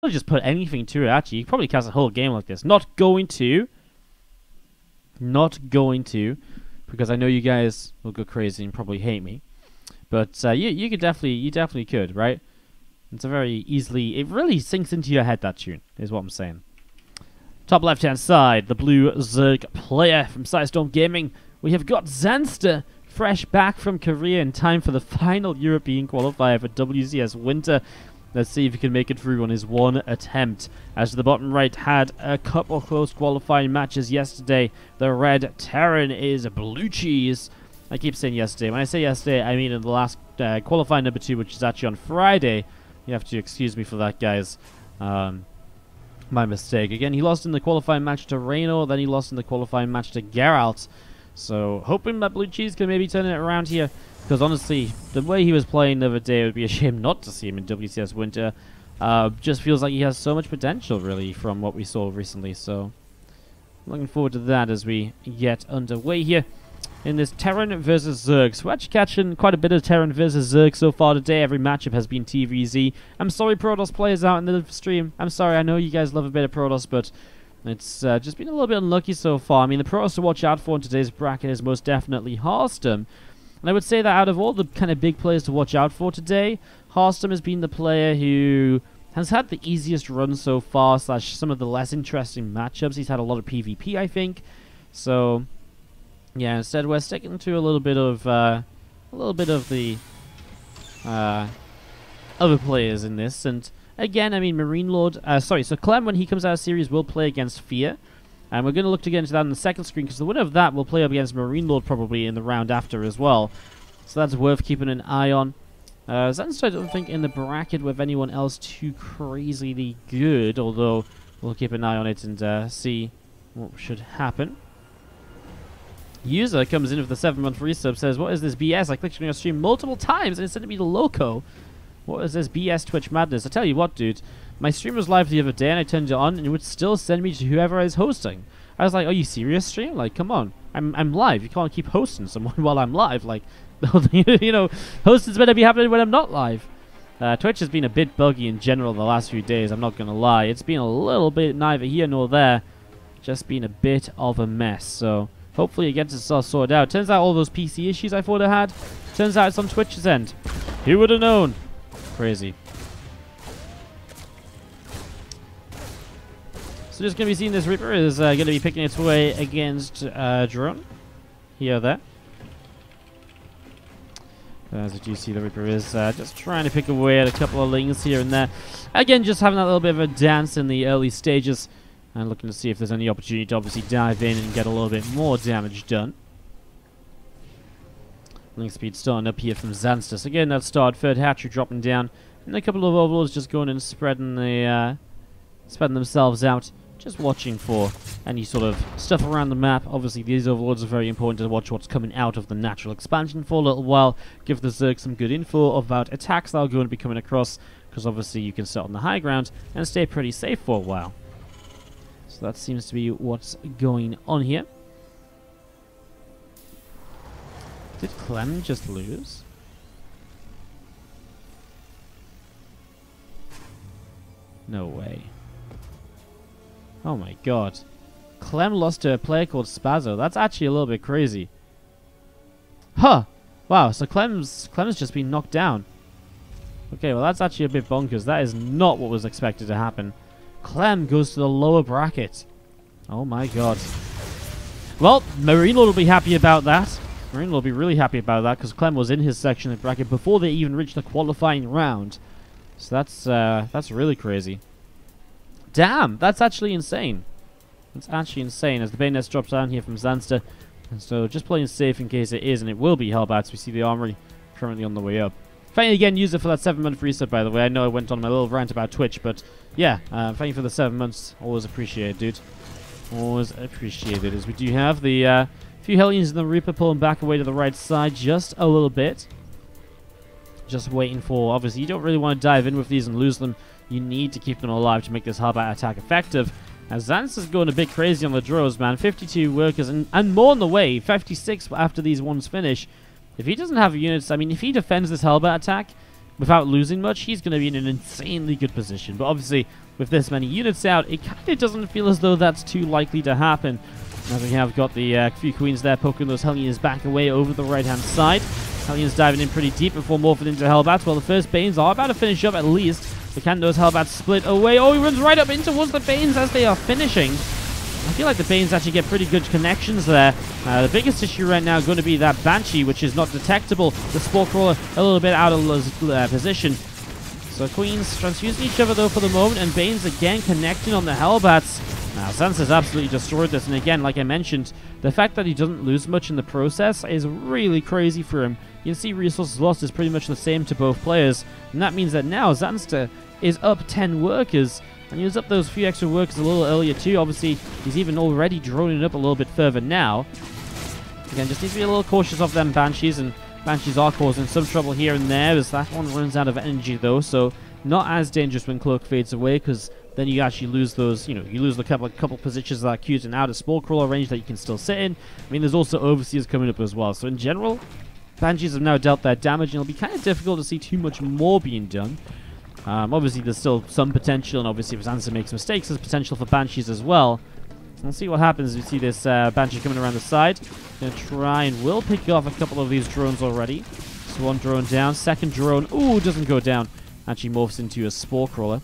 I'll just put anything to it, actually. You could probably cast a whole game like this. Not going to. Not going to. Because I know you guys will go crazy and probably hate me. But you could definitely, you definitely could, right? It's a very easily, it really sinks into your head, that tune, is what I'm saying. Top left-hand side, the blue Zerg player from Sidestorm Gaming. We have got Zanster, fresh back from Korea in time for the final European qualifier for WCS Winter. Let's see if he can make it through on his one attempt. As the bottom right had a couple close qualifying matches yesterday. The red Terran is BlueCheese. I keep saying yesterday. When I say yesterday, I mean in the last qualifying number 2, which is actually on Friday. You have to excuse me for that, guys. My mistake. Again, he lost in the qualifying match to Reno, then he lost in the qualifying match to Geralt. So, hoping that BlueCheese can maybe turn it around here. Because honestly, the way he was playing the other day, it would be a shame not to see him in WCS Winter. Just feels like he has so much potential, really, from what we saw recently. So, looking forward to that as we get underway here in this Terran versus Zerg. So we're actually catching quite a bit of Terran versus Zerg so far today. Every matchup has been TVZ. I'm sorry, Protoss players out in the stream. I'm sorry, I know you guys love a bit of Protoss, but it's just been a little bit unlucky so far. I mean, the Protoss to watch out for in today's bracket is most definitely Harstem. And I would say that out of all the kind of big players to watch out for today, Harstem has been the player who has had the easiest run so far, slash some of the less interesting matchups. He's had a lot of PvP, I think. So yeah, instead we're sticking to a little bit of the other players in this. And again, I mean, Marine Lord, so Clem, when he comes out of series, will play against Fear. And we're going to look to get into that on the second screen, because the winner of that will play up against Marine Lord probably in the round after as well. So that's worth keeping an eye on. Zanster, I don't think in the bracket with anyone else too crazily good, although we'll keep an eye on it and see what should happen. User comes in with the 7-month resub, says, "What is this BS? I clicked on your stream multiple times and it sent me the loco. What is this BS Twitch madness? I tell you what, dude. My stream was live the other day and I turned it on and it would still send me to whoever is hosting. I was like, are you serious, stream? Like, come on. I'm live. You can't keep hosting someone while I'm live. Like, you know, hosting's better be happening when I'm not live." Twitch has been a bit buggy in general the last few days, I'm not going to lie. It's been a little bit neither here nor there. Just been a bit of a mess. So hopefully it gets itself sorted out. Turns out all those PC issues I thought I had, turns out it's on Twitch's end. Who would have known? Crazy. So just going to be seeing this Reaper is going to be picking its way against Drone. Here, there. As you see, the Reaper is just trying to pick away at a couple of lings here and there. Again, just having that little bit of a dance in the early stages. And looking to see if there's any opportunity to obviously dive in and get a little bit more damage done. Link speed starting up here from Zanster. So again, that start, third hatchery dropping down. And a couple of overlords just going and spreading themselves out. Just watching for any sort of stuff around the map. Obviously, these overlords are very important to watch what's coming out of the natural expansion for a little while. Give the Zerg some good info about attacks that are going to be coming across. Because obviously you can start on the high ground and stay pretty safe for a while. So that seems to be what's going on here. Did Clem just lose? No way. Oh my god. Clem lost to a player called Spazzo. That's actually a little bit crazy. Huh! Wow, so Clem's just been knocked down. Okay, well that's actually a bit bonkers. That is not what was expected to happen. Clem goes to the lower bracket. Oh my god. Well, Marine Lord will be happy about that. Marine Lord will be really happy about that, because Clem was in his section of the bracket before they even reached the qualifying round. So that's really crazy. Damn, that's actually insane. That's actually insane as the Bayonets drops down here from Zanster. And so just playing safe in case it is, and it will be Hellbats. We see the armory currently on the way up. Thank you again, user, for that 7-month resub, by the way. I know I went on my little rant about Twitch, but yeah, thank you for the 7 months. Always appreciated, dude. Always appreciated. As we do have the few Hellions in the Reaper pulling back away to the right side just a little bit. Just waiting for, obviously, you don't really want to dive in with these and lose them. You need to keep them alive to make this Hellbat attack effective. As Zanster's going a bit crazy on the draws, man. 52 workers and more on the way. 56 after these ones finish. If he doesn't have units, I mean, if he defends this Hellbat attack without losing much, he's going to be in an insanely good position. But obviously, with this many units out, it kind of doesn't feel as though that's too likely to happen. As we have got the few Queens there poking those Hellions back away over the right-hand side. Hellions diving in pretty deep before morphing into Hellbats. Well, the first Banes are about to finish up at least. But can those Hellbats split away? Oh, he runs right up in towards the Banes as they are finishing. I feel like the Banes actually get pretty good connections there. The biggest issue right now is going to be that Banshee, which is not detectable. The Spore Crawler a little bit out of position. So Queens transfusing each other though for the moment, and Banes again connecting on the Hellbats. Now, Zanster's absolutely destroyed this, and again, like I mentioned, the fact that he doesn't lose much in the process is really crazy for him. You can see resources lost is pretty much the same to both players, and that means that now Zanster is up 10 workers, and he was up those few extra workers a little earlier too. Obviously, he's even already droning up a little bit further now. Again, just needs to be a little cautious of them Banshees, and Banshees are causing some trouble here and there as that one runs out of energy though, so not as dangerous when Cloak fades away, because then you actually lose those, you lose the couple positions that are cute and out of Spore Crawler range that you can still sit in. I mean, there's also Overseers coming up as well. So in general, Banshees have now dealt their damage, and it'll be kind of difficult to see too much more being done. Obviously, there's still some potential, and obviously if Zanster makes mistakes, there's potential for Banshees as well. We'll see what happens. We see this Banshee coming around the side. Gonna try and will pick off a couple of these drones already. So one drone down, second drone, ooh, doesn't go down. Actually morphs into a Spore Crawler.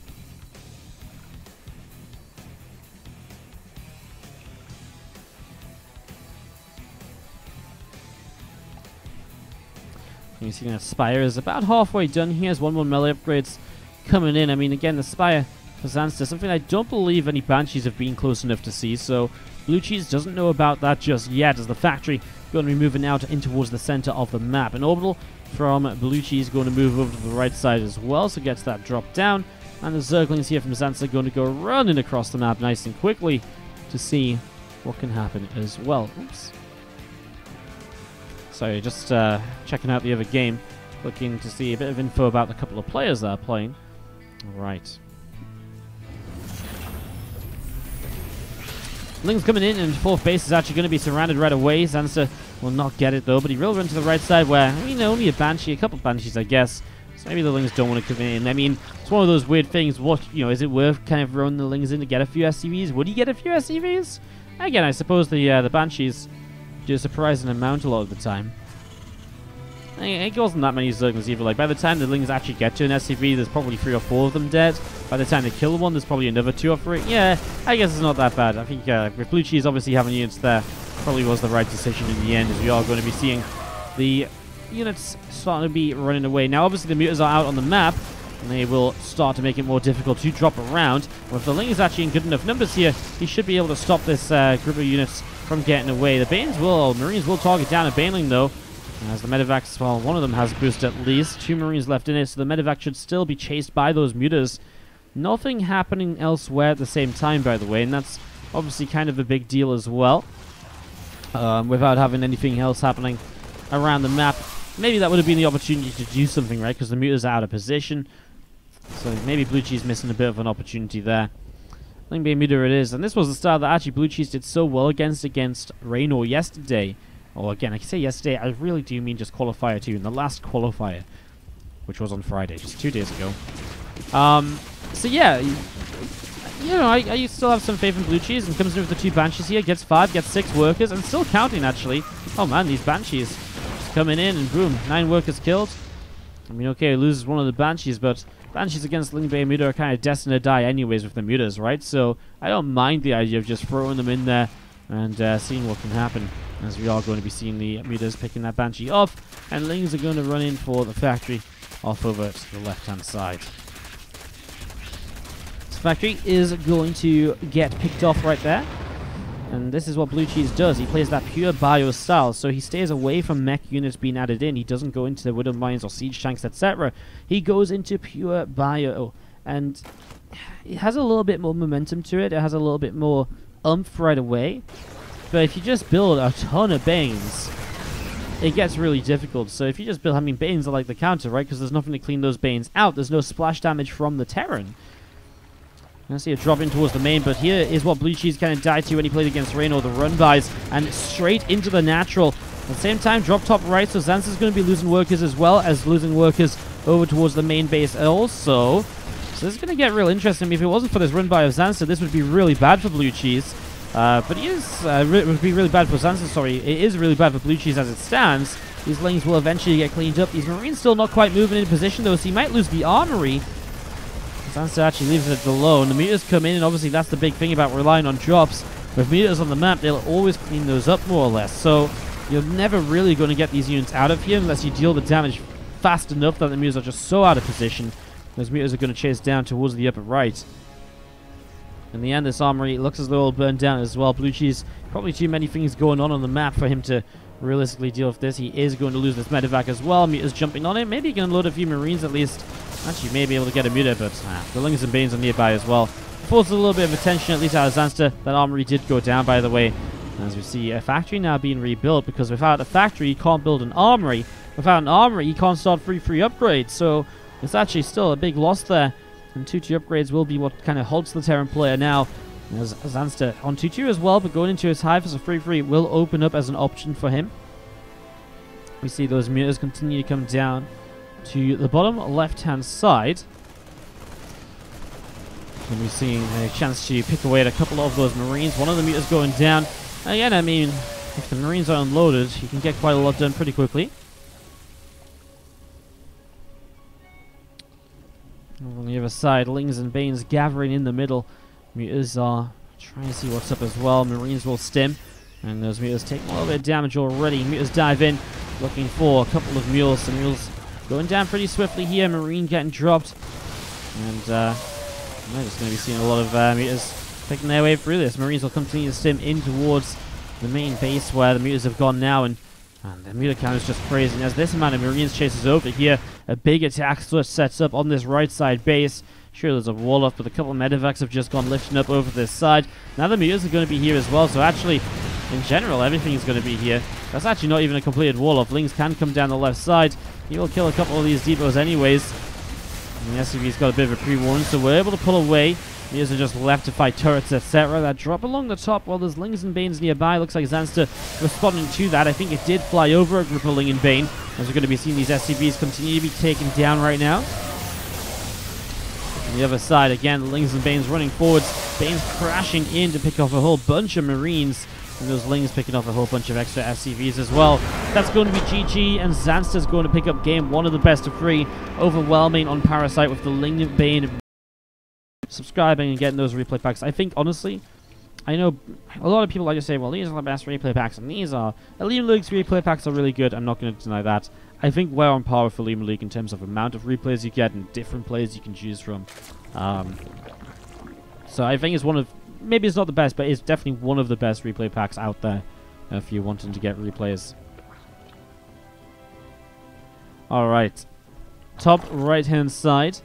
You see that Spire is about halfway done. Here's one more melee upgrades coming in. I mean, again, the Spire for Zanster, something I don't believe any Banshees have been close enough to see, so BlueCheese doesn't know about that just yet, as the factory going to be moving out in towards the center of the map. An orbital from BlueCheese going to move over to the right side as well, so gets that drop down, and the Zerglings here from Zanster going to go running across the map nice and quickly to see what can happen as well. Oops. So just checking out the other game, looking to see a bit of info about the couple of players that are playing. Alright. Ling's coming in, and fourth base is actually going to be surrounded right away. Zanster will not get it though, but he will run to the right side where, I mean, only a Banshee, a couple of Banshees I guess. So maybe the Lings don't want to come in. I mean, it's one of those weird things. What, is it worth kind of throwing the Lings in to get a few SCVs? Would he get a few SCVs? Again, I suppose the Banshees do a surprising amount a lot of the time. It wasn't that many Zerglings either. Like, by the time the Lings actually get to an SCV, there's probably 3 or 4 of them dead. By the time they kill one, there's probably another 2 or 3. Yeah, I guess it's not that bad. I think with BlueCheese obviously having units there, probably was the right decision in the end, as we are going to be seeing the units starting to be running away. Now, obviously, the Mutas are out on the map, and they will start to make it more difficult to drop around. Well, if the Ling is actually in good enough numbers here, he should be able to stop this group of units from getting away. The Marines will target down a Baneling, though. As the Medivacs, well, one of them has boost at least. 2 Marines left in it, so the Medivac should still be chased by those Mutas. Nothing happening elsewhere at the same time, by the way, and that's obviously kind of a big deal as well. Without having anything else happening around the map. Maybe that would have been the opportunity to do something, right? Because the Mutas are out of position. So maybe BlueCheese missing a bit of an opportunity there. Lingbane Muta it is, and this was the style that actually BlueCheese did so well against Raynor yesterday. Or again, I can say yesterday, I really do mean just Qualifier 2, in the last Qualifier, which was on Friday, just 2 days ago. So yeah, I still have some faith in BlueCheese, and comes in with the 2 Banshees here, gets 5, gets 6 workers, and still counting actually. Oh man, these Banshees just coming in, and boom, 9 workers killed. I mean, okay, he loses one of the Banshees, but Banshees against Lingbane Muta are kind of destined to die anyways with the Mutas, right? So I don't mind the idea of just throwing them in there and seeing what can happen, as we are going to be seeing the Mutas picking that Banshee up, and Lings are going to run in for the factory off over to the left-hand side. This factory is going to get picked off right there, and this is what BlueCheese does. He plays that pure bio style, so he stays away from mech units being added in. He doesn't go into the Widow Mines or Siege Tanks, etc. He goes into pure bio, and it has a little bit more momentum to it. It has a little bit more oomph right away. But if you just build a ton of Banes, it gets really difficult. So if you just build, I mean, Banes are like the counter, right? Because there's nothing to clean those Banes out. There's no splash damage from the Terran. I see a drop in towards the main, but here is what BlueCheese kind of died to when he played against Raynor, the run-bys, and straight into the natural. At the same time, drop top right, so Zanster's going to be losing workers as well as losing workers over towards the main base also. So this is going to get real interesting. If it wasn't for this run by of Zanster, this would be really bad for BlueCheese. But it would be really bad for Zanster, sorry. It is really bad for BlueCheese as it stands. These lanes will eventually get cleaned up. These Marines still not quite moving in position, though, so he might lose the armory. Zanster actually leaves it alone. The meters come in, and obviously that's the big thing about relying on drops. With meters on the map, they'll always clean those up more or less. So you're never really going to get these units out of here unless you deal the damage fast enough that the meters are just so out of position. Those meters are going to chase down towards the upper right. In the end, this armory looks as though it'll burn down as well. BlueCheese, probably too many things going on the map for him to realistically deal with this. He is going to lose this medevac as well. Meters jumping on it. Maybe he can load a few Marines at least. Actually, may be able to get a meter, but the Lings and Banes are nearby as well. Forces a little bit of attention, at least out of Zanster. That armory did go down, by the way. As we see, a factory now being rebuilt, because without a factory, you can't build an armory. Without an armory, you can't start free upgrades. So it's actually still a big loss there. And 2-2 upgrades will be what kind of halts the Terran player now. As Zanster on 2-2 as well, but going into his hive as a free will open up as an option for him. We see those meters continue to come down to the bottom left-hand side. And we're seeing a chance to pick away at a couple of those Marines. One of the meters going down. Again, I mean, if the Marines are unloaded, you can get quite a lot done pretty quickly. On the other side, Lings and Banes gathering in the middle. Meters are trying to see what's up as well. Marines will stim. And those meters take a little bit of damage already. Meters dive in, looking for a couple of mules. The mules going down pretty swiftly here. Marine getting dropped. And we're just going to be seeing a lot of meters picking their way through this. Marines will continue to stim in towards the main base where the meters have gone now. And the meter count is just crazy. And as this amount of Marines chases over here, a big attack sets up on this right side base. Sure, there's a wall off, but a couple of medevacs have just gone lifting up over this side. Now the meters are going to be here as well. So actually, in general, everything is going to be here. That's actually not even a completed wall off. Lings can come down the left side. He will kill a couple of these depots anyways. And the SCV's got a bit of a pre-warning, so we're able to pull away. Meters are just left to fight turrets, etc. That drop along the top while there's Lings and Banes nearby. Looks like Zanster responding to that. I think it did fly over a group of Ling and Bane, as we're going to be seeing these SCVs continue to be taken down right now. On the other side, again, Lings and Banes running forwards. Banes crashing in to pick off a whole bunch of Marines. And those Lings picking off a whole bunch of extra SCVs as well. That's going to be GG, and Zanster's going to pick up game 1 of the best of 3. Overwhelming on Parasite with the Ling and Bane subscribing and getting those replay packs. I think, honestly, I know a lot of people like to say, well, these are the best replay packs, and these are... Elite League's replay packs are really good. I'm not going to deny that. I think we're on par with Elite League in terms of amount of replays you get and different plays you can choose from. So I think it's one of... Maybe it's not the best, but it's definitely one of the best replay packs out there if you're wanting to get replays. Alright. Top right-hand side.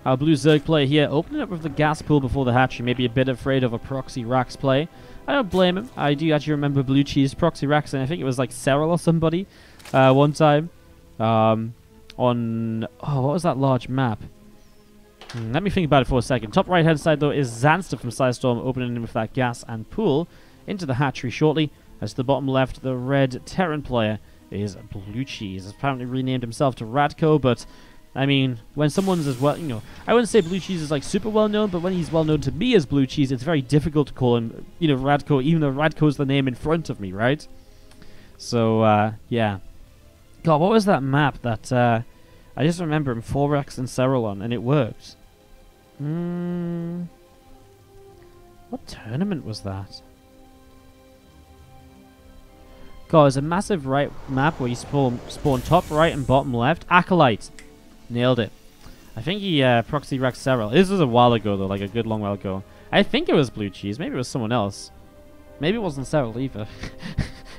Our blue Zerg player here, opening up with the gas pool before the hatchery. Maybe a bit afraid of a proxy Rax play. I don't blame him. I do actually remember BlueCheese proxy Rax, and I think it was like Cyril or somebody one time. On... Oh, what was that large map? Let me think about it for a second. Top right-hand side, though, is Zanster from Sidestorm, opening with that gas and pool into the hatchery shortly. As to the bottom left, the red Terran player is BlueCheese. Has apparently renamed himself to Radko, but... I mean, when someone's as well, you know, I wouldn't say BlueCheese is like super well known, but when he's well known to me as BlueCheese, it's very difficult to call him, you know, Radko, even though Radko's the name in front of me, right? So, yeah. God, what was that map that, I just remember him, Forex and Cerulon, and it worked. What tournament was that? God, it's a massive right map where you spawn top right and bottom left. Acolyte. Nailed it. I think he proxy racked Cyril. This was a while ago, though, like a good long while ago. I think it was BlueCheese. Maybe it was someone else. Maybe it wasn't Cyril either.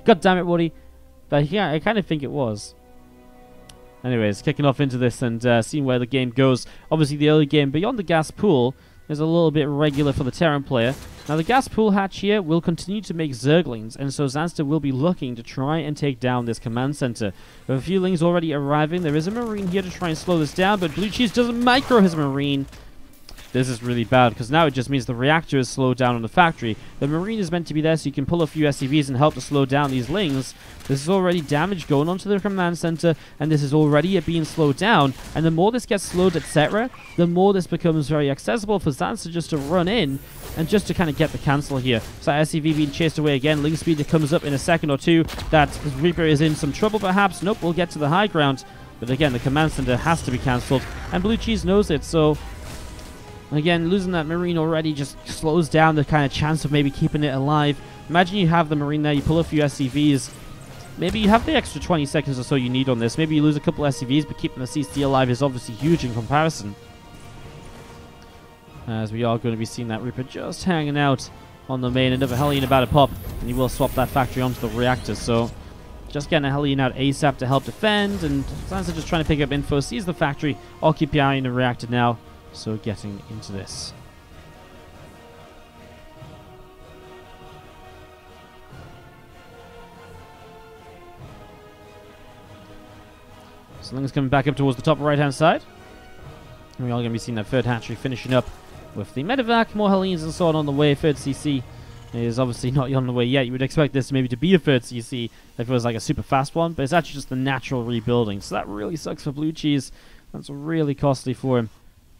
God damn it, Woody. But yeah, I kind of think it was. Anyways, kicking off into this and seeing where the game goes. Obviously, the early game beyond the gas pool is a little bit regular for the Terran player. Now, the gas pool hatch here will continue to make Zerglings, and so Zanster will be looking to try and take down this command center. With a few Lings already arriving, there is a Marine here to try and slow this down, but BlueCheese doesn't micro his Marine. this is really bad, because now it just means the reactor is slowed down on the factory. The Marine is meant to be there so you can pull a few SCVs and help to slow down these Lings. This is already damage going onto the command center, and this is already being slowed down. And the more this gets slowed, etc., the more this becomes very accessible for Zanster just to run in and just to kind of get the cancel here. So SCV being chased away again. Ling speed that comes up in a second or two. That Reaper is in some trouble perhaps. Nope, we'll get to the high ground. But again, the command center has to be cancelled, and BlueCheese knows it, so again, losing that Marine already just slows down the kind of chance of maybe keeping it alive. Imagine you have the Marine there, you pull a few SCVs. Maybe you have the extra 20 seconds or so you need on this. Maybe you lose a couple SCVs, but keeping the CC alive is obviously huge in comparison. As we are going to be seeing that Reaper just hanging out on the main. Another Hellion about to pop, and he will swap that factory onto the reactor. So just getting a Hellion out ASAP to help defend, and Zanster just trying to pick up info. Sees the factory, occupying the reactor now. So getting into this. So Ling's coming back up towards the top right hand side. And we're all going to be seeing that third hatchery finishing up with the medevac, more Hellions and so on the way. Third CC is obviously not on the way yet. You would expect this maybe to be a third CC if it was like a super fast one, but it's actually just the natural rebuilding. So that really sucks for BlueCheese. That's really costly for him.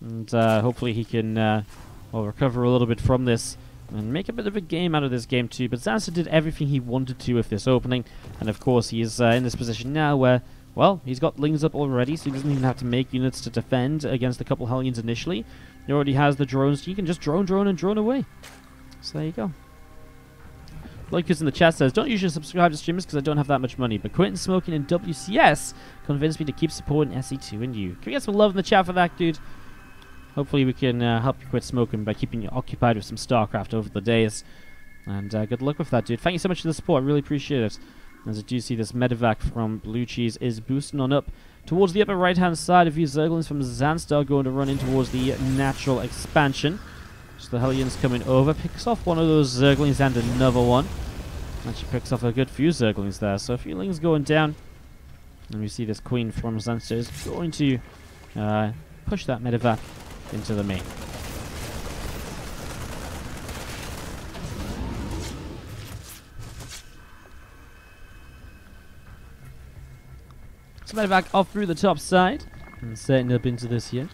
And hopefully he can recover a little bit from this and make a bit of a game out of this game too. But Zanster did everything he wanted to with this opening. And of course he is in this position now where, well, he's got Lings up already, so he doesn't even have to make units to defend against a couple Hellions initially. He already has the drones. He can just drone away. So there you go. Lucas in the chat says, don't usually subscribe to streamers because I don't have that much money, but quitting smoking in WCS convinced me to keep supporting SE2 and you. Can we get some love in the chat for that, dude? Hopefully we can help you quit smoking by keeping you occupied with some StarCraft over the days. And good luck with that, dude. Thank you so much for the support. I really appreciate it. As I do see this medevac from BlueCheese is boosting on up towards the upper right-hand side. A few Zerglings from Zanster going to run in towards the natural expansion. So the Hellions coming over. Picks off one of those Zerglings and another one. Actually picks off a good few Zerglings there. So a few Lings going down. And we see this Queen from Zanster is going to push that medevac into the main. So medevac off through the top side and setting up into this here.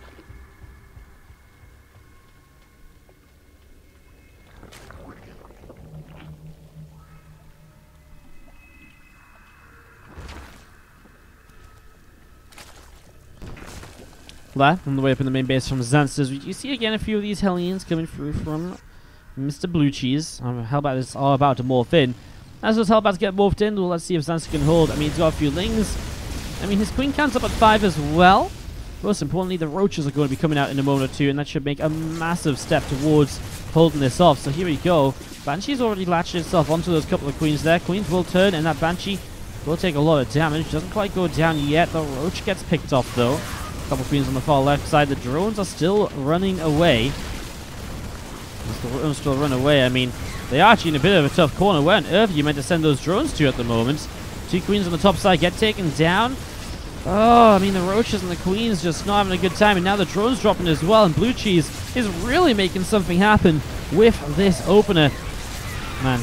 That on the way up in the main base from Zanster. You see again a few of these Hellions coming through from Mr. BlueCheese. Hellbat is all about to morph in. As those Hellbats get morphed in, well, let's see if Zanster can hold. I mean, he's got a few Lings. I mean, his Queen count's up at 5 as well. Most importantly, the Roaches are going to be coming out in a moment or two, and that should make a massive step towards holding this off. So here we go. Banshee's already latched itself onto those couple of Queens there. Queens will turn, and that Banshee will take a lot of damage. Doesn't quite go down yet. The Roach gets picked off, though. Couple Queens on the far left side. The drones are still running away. The drones still run away. I mean, they are actually in a bit of a tough corner. Where on earth are you meant to send those drones to at the moment? 2 Queens on the top side get taken down. Oh, I mean, the Roaches and the Queens just not having a good time. And now the drones dropping as well. And BlueCheese is really making something happen with this opener. Man,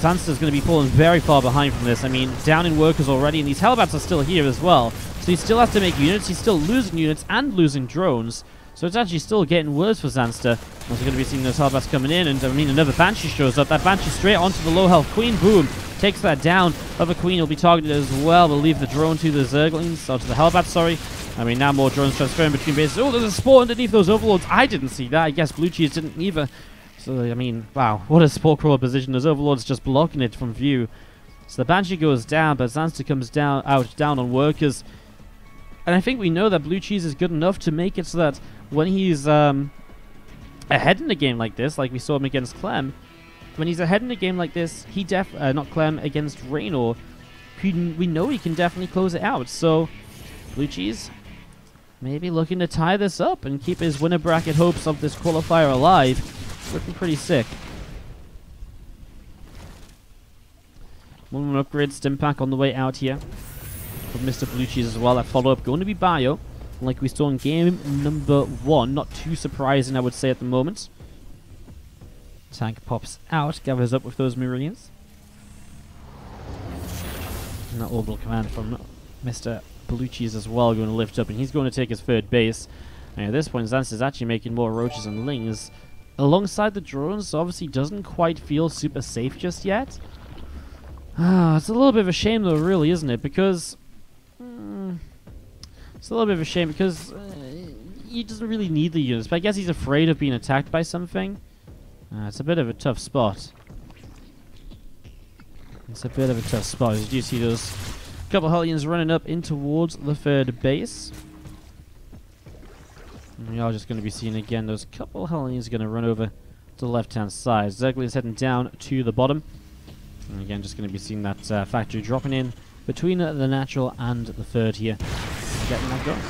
Zanster's going to be falling very far behind from this. I mean, down in workers already. And these Hellbats are still here as well. So he still has to make units. He's still losing units and losing drones. So it's actually still getting worse for Zanster. As we're going to be seeing those Hellbats coming in. And I mean, another Banshee shows up. That Banshee straight onto the low health Queen. Boom. Takes that down. Other Queen will be targeted as well. We'll leave the drone to the Zerglings. Or to the Hellbats, sorry. I mean, now more drones transferring between bases. Oh, there's a spore underneath those Overlords. I didn't see that. I guess BlueCheese didn't either. So, I mean, wow. What a spore crawler position. Those Overlords just blocking it from view. So the Banshee goes down. But Zanster comes down on workers. And I think we know that BlueCheese is good enough to make it so that when he's ahead in a game like this, like we saw him against Clem, when he's ahead in a game like this, he not Clem, against Raynor, we know he can definitely close it out. So BlueCheese maybe looking to tie this up and keep his winner bracket hopes of this qualifier alive. Looking pretty sick. 1-1 upgrade stim pack on the way out here from Mr. BlueCheese as well. That follow-up going to be Bio. like we saw in game number 1. Not too surprising, I would say, at the moment. Tank pops out, gathers up with those Marines. And that orbital command from Mr. BlueCheese as well going to lift up, and he's going to take his third base. And at this point, Zanster is actually making more roaches and lings alongside the drones, so obviously doesn't quite feel super safe just yet. It's a little bit of a shame though, really, isn't it? Because it's a little bit of a shame because he doesn't really need the units, but I guess he's afraid of being attacked by something. It's a bit of a tough spot. It's a bit of a tough spot. As you see those couple Hellions running up in towards the third base. And we are just going to be seeing again those couple Hellions going to run over to the left-hand side. Zergling is heading down to the bottom. And again, just going to be seeing that factory dropping in between the natural and the third here. Getting that going.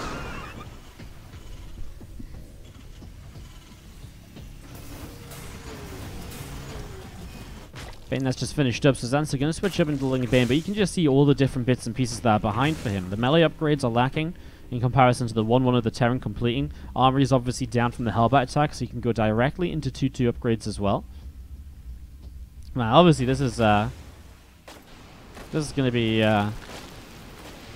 Bane that's just finished up, so Zanster going to switch up into Ling Bane, but you can just see all the different bits and pieces that are behind for him. The melee upgrades are lacking in comparison to the 1-1 of the Terran completing. Armory is obviously down from the Hellbat attack, so you can go directly into 2-2 upgrades as well. Now, obviously, this is going to be a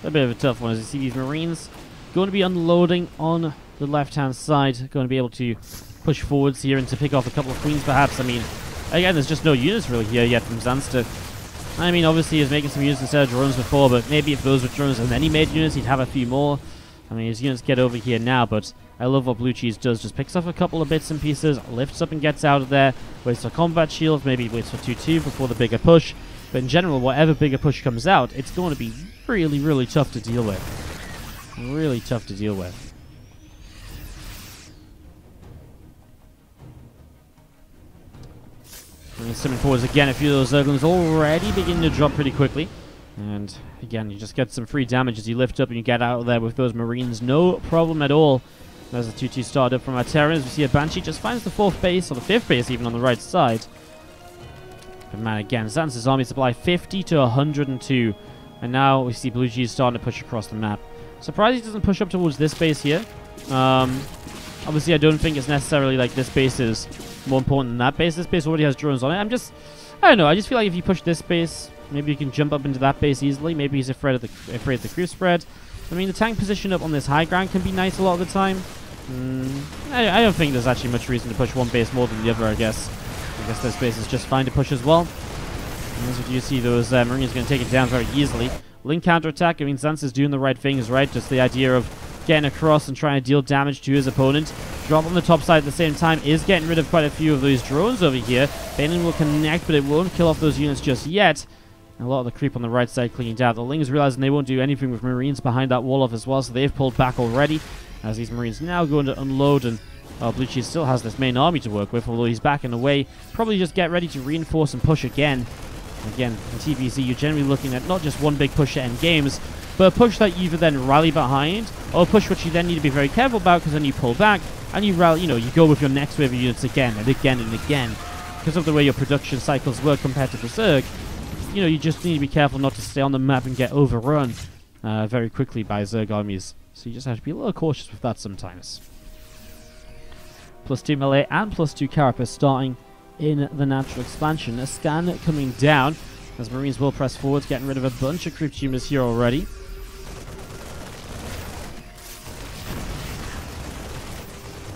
bit of a tough one, as you see these Marines going to be unloading on the left-hand side, going to be able to push forwards here and to pick off a couple of Queens, perhaps. I mean, again, there's just no units really here yet from Zanster. I mean, obviously, he's making some units instead of drones before, but maybe if those were drones and then he made units, he'd have a few more. I mean, his units get over here now, but I love what BlueCheese does. Just picks off a couple of bits and pieces, lifts up and gets out of there, waits for combat shield, maybe waits for 2-2 before the bigger push. But in general, whatever bigger push comes out, it's going to be really, really tough to deal with. Really tough to deal with. And simming forwards again, a few of those Zerglings already beginning to drop pretty quickly. And again, you just get some free damage as you lift up and you get out of there with those Marines. No problem at all. There's a 2-2 start up from our Terrans. We see a Banshee just finds the 4th base, or the 5th base even on the right side. But man, again, Zanster's army supply 50 to 102. And now we see BlueCheese starting to push across the map. Surprised he doesn't push up towards this base here. Obviously, I don't think it's necessarily like this base is more important than that base. This base already has drones on it. I don't know. I just feel like if you push this base, maybe you can jump up into that base easily. Maybe he's afraid of the crew spread. I mean, the tank position up on this high ground can be nice a lot of the time. I don't think there's actually much reason to push one base more than the other, I guess. I guess this base is just fine to push as well. And as you see, those Marines going to take it down very easily. Link counterattack, I mean, Zanster's doing the right things, right? Just the idea of getting across and trying to deal damage to his opponent. Drop on the top side at the same time is getting rid of quite a few of those drones over here. Baneling will connect, but it won't kill off those units just yet. And a lot of the creep on the right side cleaned out. The Lings realizing they won't do anything with Marines behind that wall off as well, so they've pulled back already. As these Marines now going to unload, and BlueCheese still has this main army to work with, although he's backing away. Probably just get ready to reinforce and push again. Again, in TVZ, you're generally looking at not just one big push to end games, but a push that you either then rally behind, or a push which you then need to be very careful about, because then you pull back, and you rally, you go with your next wave of units again, and again, and again. Because of the way your production cycles work compared to the Zerg, you just need to be careful not to stay on the map and get overrun very quickly by Zerg armies. So you just have to be a little cautious with that sometimes. +2 melee and +2 carapace starting in the natural expansion. A scan coming down as Marines will press forwards, getting rid of a bunch of creep tumors here already.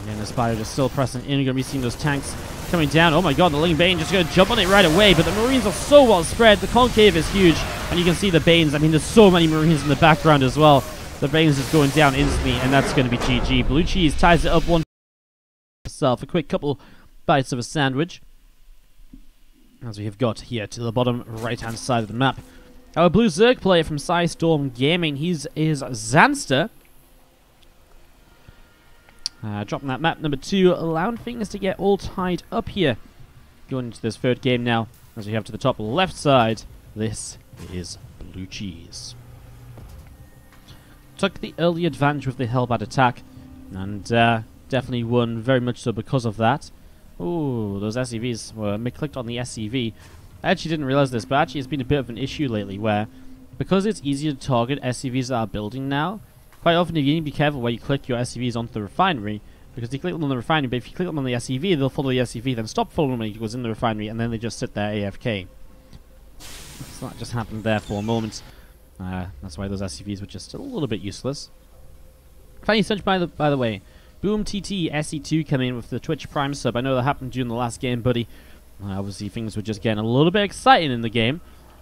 And the Spider just still pressing in. You're going to be seeing those tanks coming down. Oh my god, the Ling Bane just going to jump on it right away, but the Marines are so well spread. The concave is huge, and you can see the Banes. I mean, there's so many Marines in the background as well. The Banes is going down instantly, and that's going to be GG. BlueCheese ties it up one himself. A quick couple bites of a sandwich, as we have got here to the bottom right-hand side of the map. Our blue Zerg player from Storm Gaming, his is Zanster. Dropping that map number 2, allowing things to get all tied up here. Going into this third game now, as we have to the top left side, this is BlueCheese. Took the early advantage with the Hellbat attack, and definitely won very much so because of that. Ooh, those SCVs were clicked on the SCV. I actually didn't realize this, but actually it's been a bit of an issue lately where, because it's easier to target SCVs that are building now, quite often you need to be careful where you click your SCVs onto the refinery, because you click them on the refinery, but if you click them on the SCV, they'll follow the SCV, then stop following them when it goes in the refinery, and then they just sit there AFK. So that just happened there for a moment. That's why those SCVs were just a little bit useless. Funny such, by the way, Boom TT SE2 coming in with the Twitch Prime sub. I know that happened during the last game, buddy. Obviously, things were just getting a little bit exciting in the game,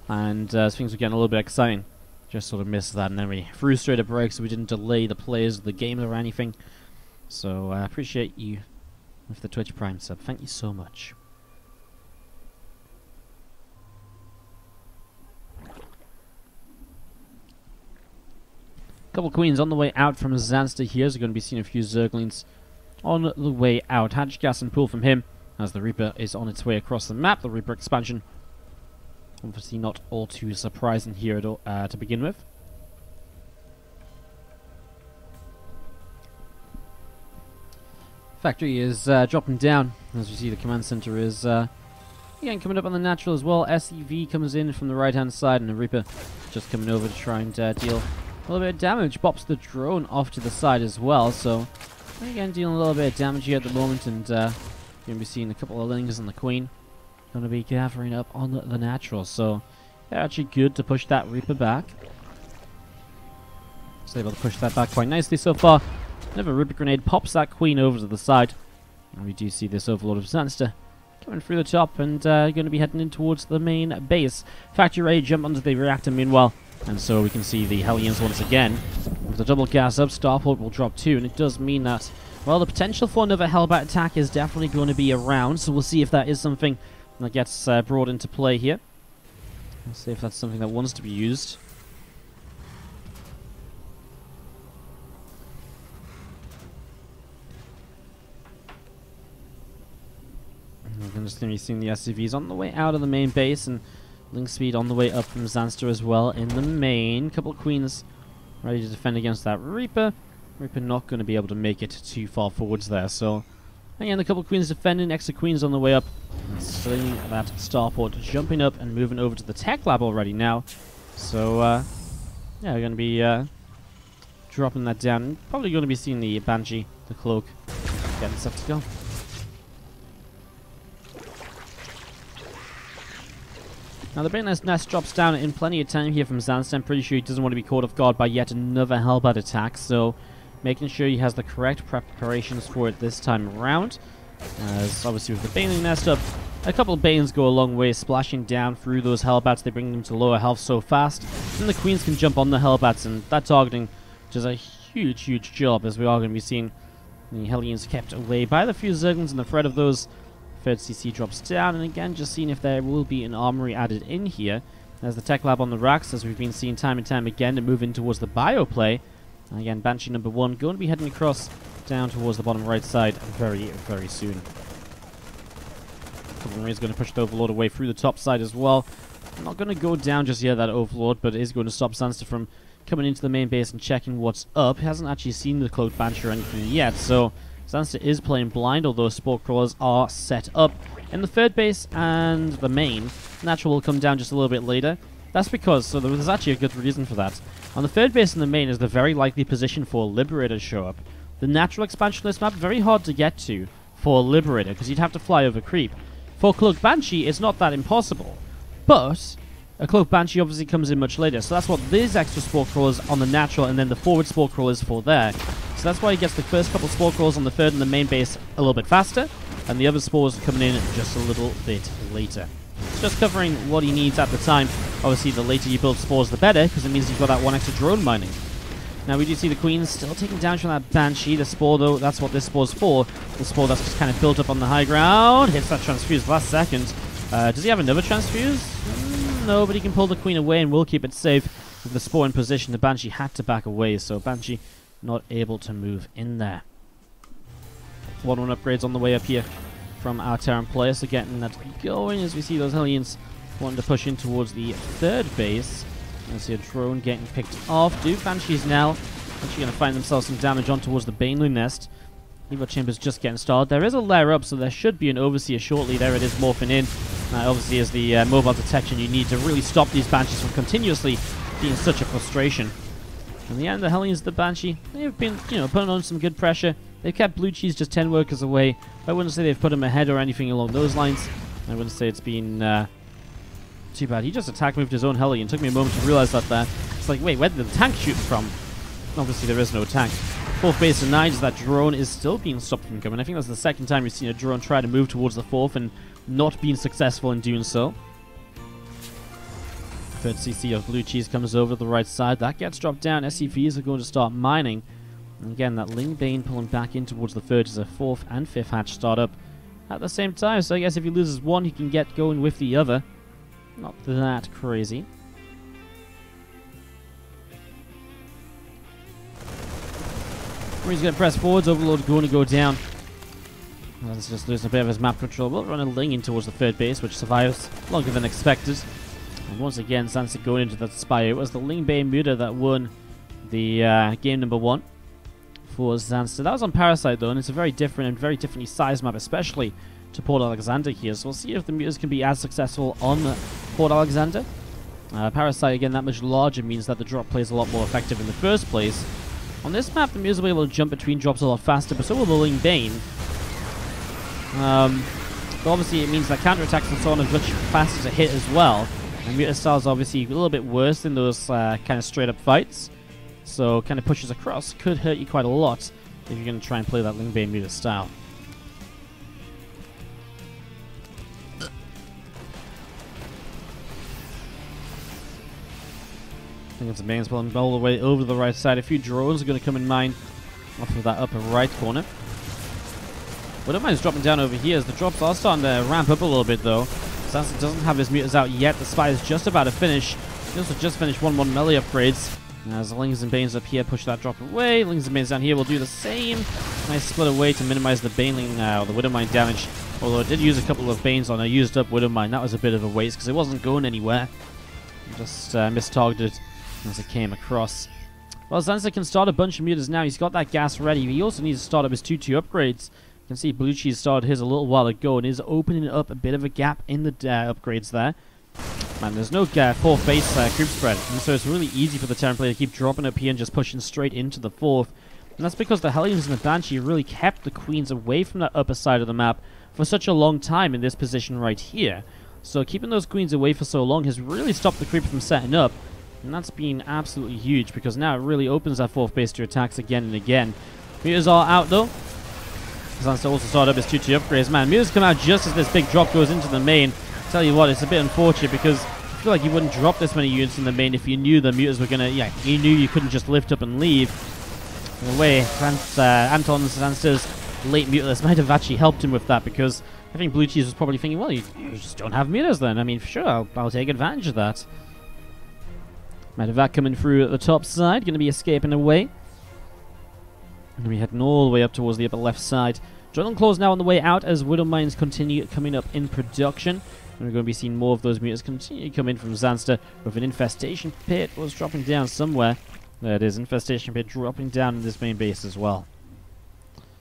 and things were getting a little bit exciting. Just sort of missed that, and then we threw straight a break, so we didn't delay the plays of the game or anything. So I appreciate you with the Twitch Prime sub. Thank you so much. Couple queens on the way out from Zanster here. So we're going to be seeing a few Zerglings on the way out. Hatch, gas, and pool from him as the Reaper is on its way across the map. The Reaper expansion. Obviously not all too surprising here at all, to begin with. Factory is dropping down. As you see, the command center is again coming up on the natural as well. SEV comes in from the right hand side, and the Reaper just coming over to try and deal a little bit of damage. Bops the drone off to the side as well, so again dealing a little bit of damage here at the moment, and going to be seeing a couple of lings and the queen going to be gathering up on the natural, so they're actually good to push that Reaper back. So able to push that back quite nicely so far. Another Reaper grenade pops that queen over to the side, and we do see this Overlord of Zanster coming through the top and going to be heading in towards the main base. Factory ready to jump onto the reactor meanwhile. And so we can see the Hellions once again. With the double gas up, Starport will drop 2, and it does mean that, well, the potential for another Hellbat attack is definitely going to be around, so we'll see if that is something that gets brought into play here. Let's see if that's something that wants to be used. We're just going to be seeing the SCVs on the way out of the main base, and link speed on the way up from Zanster as well in the main. Couple of queens ready to defend against that Reaper. Reaper not going to be able to make it too far forwards there. So again, a couple of queens defending, extra queens on the way up. Seeing that Starport jumping up and moving over to the tech lab already now. So yeah, we're going to be dropping that down. Probably going to be seeing the Banshee, the cloak, getting set to go. Now the Brainless Nest drops down in plenty of time here from Zanster. I'm pretty sure he doesn't want to be caught off guard by yet another Hellbat attack, so making sure he has the correct preparations for it this time around. As obviously with the Baneling Nest up, a couple of Banes go a long way, splashing down through those Hellbats. They bring them to lower health so fast. Then the Queens can jump on the Hellbats, and that targeting does a huge, huge job, as we are going to be seeing the Hellions kept away by the few Zerglings, and the threat of those. Third CC drops down, and again, just seeing if there will be an armory added in here. There's the tech lab on the racks, as we've been seeing time and time again, to move in towards the bio play. And again, Banshee number 1 going to be heading across down towards the bottom right side very, very soon. Cavalry is going to push the Overlord away through the top side as well. Not going to go down just yet, that Overlord, but is going to stop Zanster from coming into the main base and checking what's up. He hasn't actually seen the Cloaked Banshee or anything yet, so Zanster is playing blind, although Spore Crawlers are set up in the third base and the main. Natural will come down just a little bit later. That's because, so there's actually a good reason for that. On the third base and the main is the very likely position for Liberator to show up. The natural expansion of this map, very hard to get to for Liberator, because you'd have to fly over creep. For Cloaked Banshee, it's not that impossible. But a Cloaked Banshee obviously comes in much later, so that's what these extra Spore Crawlers on the natural, and then the forward Spore Crawlers for there. So that's why he gets the first couple Spore Crawlers on the third and the main base a little bit faster, and the other spores are coming in just a little bit later. It's just covering what he needs at the time. Obviously, the later you build spores, the better, because it means you've got that one extra drone mining. Now, we do see the Queens still taking damage from that Banshee. The Spore, though, that's what this Spore's for. The Spore that's just kind of built up on the high ground. Hits that Transfuse last second. Does he have another Transfuse? No, but he can pull the Queen away and will keep it safe. With the Spore in position, the Banshee had to back away, so Banshee not able to move in there. 1-1 upgrades on the way up here from our Terran player, so getting that going as we see those Hellions wanting to push in towards the third base. I see a drone getting picked off. Do Banshees now actually going to find themselves some damage on towards the Baneling Nest. Evo Chamber's just getting started. There is a layer up, so there should be an Overseer shortly. There it is, morphing in. Obviously, as the mobile detection, you need to really stop these Banshees from continuously being such a frustration. In the end, the Hellions, the Banshee, they've been, putting on some good pressure. They've kept BlueCheese just 10 workers away. I wouldn't say they've put him ahead or anything along those lines. I wouldn't say it's been too bad. He just attack moved his own Hellion. It took me a moment to realize that there. It's like, wait, where did the tank shoot from? Obviously, there is no tank. Fourth base denied as that drone is still being stopped from coming. I think that's the second time we've seen a drone try to move towards the fourth and not being successful in doing so. Third CC of BlueCheese comes over to the right side. That gets dropped down. SCVs are going to start mining. And again, that Ling Bane pulling back in towards the third as a fourth and fifth hatch start up at the same time. So I guess if he loses one, he can get going with the other. Not that crazy. He's going to press forwards. Overlord going to go down. Let's just losing a bit of his map control. We'll run a Ling in towards the third base, which survives longer than expected. And once again, Zanster going into that Spire. It was the Ling Bane Muta that won the game number 1 for Zanster. That was on Parasite though, and it's a very different and very differently sized map, especially to Port Alexander here. So we'll see if the Mutas can be as successful on Port Alexander. Parasite, again, that much larger means that the drop plays a lot more effective in the first place. On this map, the Mutas will be able to jump between drops a lot faster, but so will the Ling Bane. But obviously it means that counterattacks and so on are much faster to hit as well. And Muta style is obviously a little bit worse in those kind of straight up fights. So kind of pushes across could hurt you quite a lot if you're going to try and play that Ling Bane Muta style. I think it's a Bane's pulling all the way over to the right side. A few drones are going to come in mine off of that upper right corner. Widowmine's dropping down over here as the drops are starting to ramp up a little bit though. Zanster doesn't have his Mutas out yet. The Spy is just about to finish. He also just finished 1-1 melee upgrades. As the Lings and Banes up here push that drop away. Lings and Banes down here will do the same. Nice split away to minimize the Baneling, the Widowmine damage. Although it did use a couple of Banes on a used up Widowmine. That was a bit of a waste because it wasn't going anywhere. Just mistargeted as it came across. Well, Zanster can start a bunch of Mutas now. He's got that gas ready. He also needs to start up his 2-2 upgrades. You can see BlueCheese started his a little while ago and is opening up a bit of a gap in the upgrades there. Man, there's no fourth base creep spread, and so it's really easy for the Terran player to keep dropping up here and just pushing straight into the fourth. And that's because the Hellions and the Banshee really kept the Queens away from that upper side of the map for such a long time in this position right here. So keeping those Queens away for so long has really stopped the creep from setting up. And that's been absolutely huge because now it really opens that fourth base to attacks again and again. Mutas are out though. Zanster also started up his 2-2 upgrades. Man, Mutas come out just as this big drop goes into the main. Tell you what, it's a bit unfortunate because I feel like you wouldn't drop this many units in the main if you knew the Mutas were gonna, you knew you couldn't just lift up and leave. In a way, Anton Zanster's late Mutalist might have actually helped him with that because I think BlueCheese was probably thinking, well, you just don't have Mutas then. I mean, for sure, I'll take advantage of that. Medevac coming through at the top side, going to be escaping away. And we're heading all the way up towards the upper left side. Adrenaline Claws now on the way out as Widowmines continue coming up in production. And we're going to be seeing more of those Mutas continue to come in from Zanster with an Infestation Pit was dropping down somewhere. There it is, Infestation Pit dropping down in this main base as well.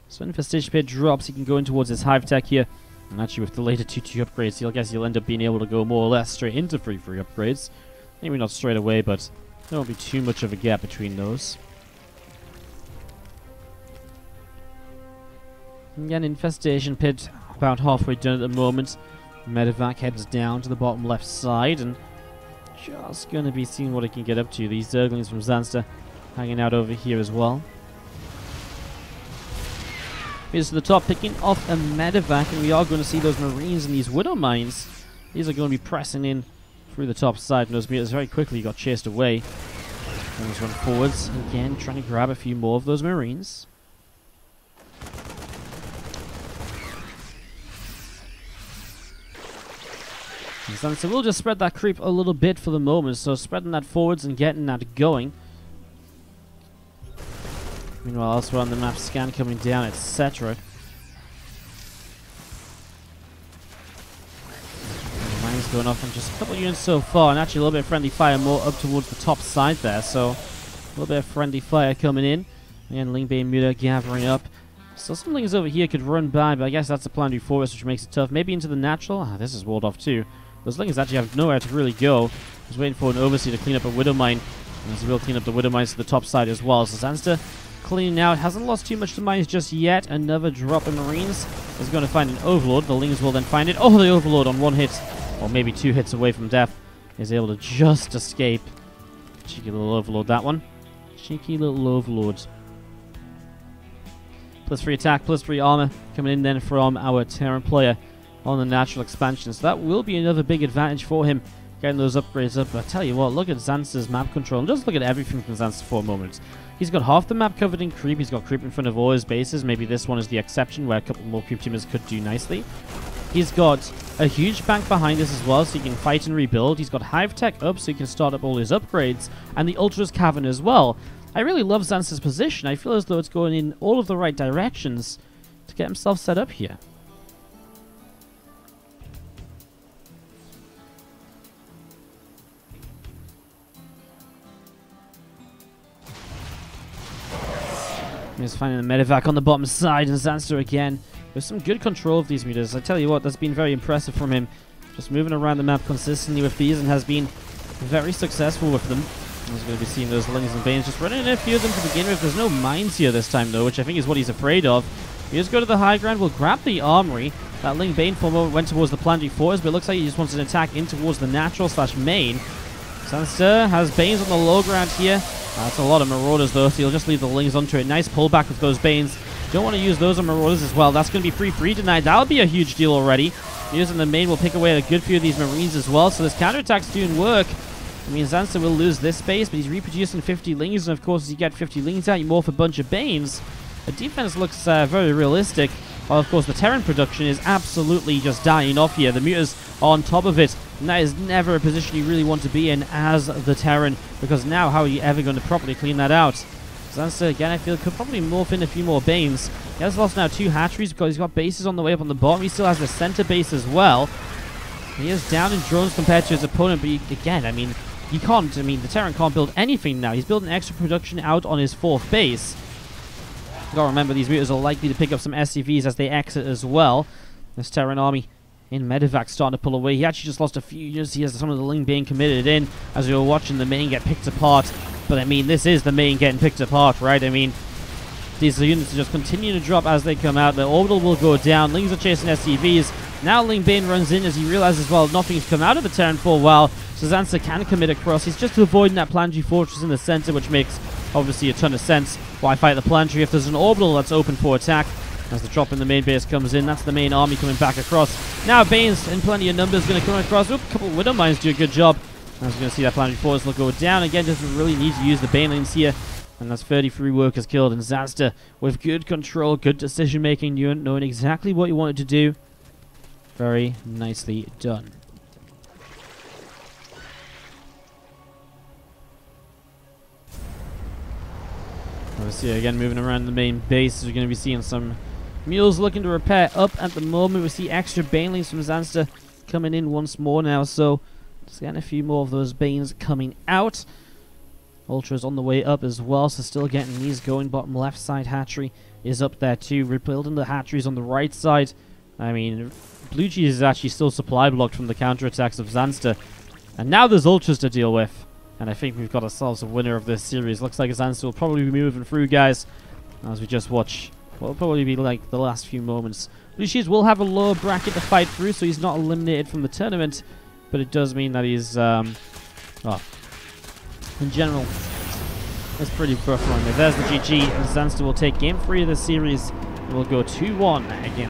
So Infestation Pit drops, he can go in towards his Hive Tech here. And actually with the later 2-2 upgrades, I guess you'll end up being able to go more or less straight into 3-3 upgrades. Maybe not straight away, but there won't be too much of a gap between those. Again, Infestation Pit about halfway done at the moment. Medevac heads down to the bottom left side and just going to be seeing what it can get up to. These Zerglings from Zanster hanging out over here as well. Here's to the top, picking off a Medevac, and we are going to see those Marines and these Widow Mines. These are going to be pressing in through the top side, and those Mutas very quickly got chased away. Let's run forwards again, trying to grab a few more of those Marines. So we'll just spread that creep a little bit for the moment, so spreading that forwards and getting that going. Meanwhile, elsewhere on the map, scan coming down, etc. Mines going off on just a couple of units so far, and actually a little bit of friendly fire more up towards the top side there, so a little bit of friendly fire coming in. And Ling Bane Muta gathering up. So some things over here could run by, but I guess that's the plan to forest, which makes it tough. Maybe into the natural. Ah, this is walled off too. Those Lings actually have nowhere to really go. Just waiting for an Overseer to clean up a Widow Mine. As he will clean up the Widow Mines to the top side as well. So Zanster cleaning out. Hasn't lost too much to mines just yet. Another drop in Marines. Is going to find an Overlord. The Lings will then find it. Oh, the Overlord on one hit, or maybe 2 hits away from death, is able to just escape. Cheeky little Overlord, that one. Cheeky little Overlord. +3 attack, +3 armor coming in then from our Terran player on the natural expansion. So that will be another big advantage for him, getting those upgrades up. But I tell you what, look at Zanster's map control. And just look at everything from Zanster for a moment. He's got half the map covered in creep. He's got creep in front of all his bases. Maybe this one is the exception where a couple more creep teamers could do nicely. He's got a huge bank behind this as well, so he can fight and rebuild. He's got Hive Tech up, so he can start up all his upgrades. And the Ultra's Cavern as well. I really love Zanster's position. I feel as though it's going in all of the right directions to get himself set up here. He's finding the medevac on the bottom side, and Zanster again with some good control of these meters. I tell you what, that's been very impressive from him. Just moving around the map consistently with these and has been very successful with them. I was going to be seeing those Lings and Banes just running in a few of them to begin with. There's no mines here this time though, which I think is what he's afraid of. He just go to the high ground, will grab the armory. That Ling Bane for a moment went towards the planetary fortress, but it looks like he just wants an attack in towards the natural / main. Zanster has Banes on the low ground here. That's a lot of Marauders though, so he'll just leave the Lings onto it. Nice pullback with those Banes. Don't want to use those on Marauders as well. That's going to be free denied. That'll be a huge deal already. Using the main will pick away a good few of these Marines as well, so this counterattack's doing work. I mean, Zanster will lose this space, but he's reproducing 50 Lings, and of course, as you get 50 Lings out, you morph a bunch of Banes. The defense looks very realistic, while of course the Terran production is absolutely just dying off here. The Mutas are on top of it, and that is never a position you really want to be in as the Terran, because now how are you ever going to properly clean that out? Zanster, again, I feel, could probably morph in a few more Banes. He has lost now 2 hatcheries because he's got bases on the way up on the bottom. He still has the center base as well. He is down in drones compared to his opponent, but again, I mean, he can't, the Terran can't build anything now. He's building extra production out on his 4th base. You gotta remember, these Mutas are likely to pick up some SCVs as they exit as well. This Terran army in medevac starting to pull away. He actually just lost a few units. He has some of the Ling being committed in as we were watching the main get picked apart. But I mean, this is the main getting picked apart, right? I mean, these units are just continuing to drop as they come out. The orbital will go down. Lings are chasing SCVs. Now Ling Bane runs in as he realizes, well, nothing's come out of the Terran for a while. So Zanster can commit across. He's just avoiding that planetary fortress in the center, which makes obviously a ton of sense. Why fight the planetary if there's an orbital that's open for attack? As the drop in the main base comes in, that's the main army coming back across. Now Banes in plenty of numbers going to come across. Oop, a couple of Widow Mines do a good job. As we're going to see that planetary fortress will go down. Again, doesn't really need to use the Banelings here. And that's 33 workers killed. And Zanster with good control, good decision making, knowing exactly what he wanted to do. Very nicely done. Obviously, again, moving around the main base, we're going to be seeing some mules looking to repair up at the moment. We see extra Banelings from Zanster coming in once more now, so just getting a few more of those Banes coming out. Ultra's on the way up as well, so still getting these going. Bottom left side hatchery is up there too. Rebuilding the hatcheries on the right side. I mean, BlueCheese is actually still supply blocked from the counterattacks of Zanster. And now there's Ultras to deal with. And I think we've got ourselves a winner of this series. Looks like Zanster will probably be moving through, guys, as we just watch what will probably be like the last few moments. BlueCheese will have a lower bracket to fight through, so he's not eliminated from the tournament. But it does mean that he's, well, in general, it's pretty rough one there. There's the GG, and Zanster will take game 3 of the series. And we'll go 2-1 against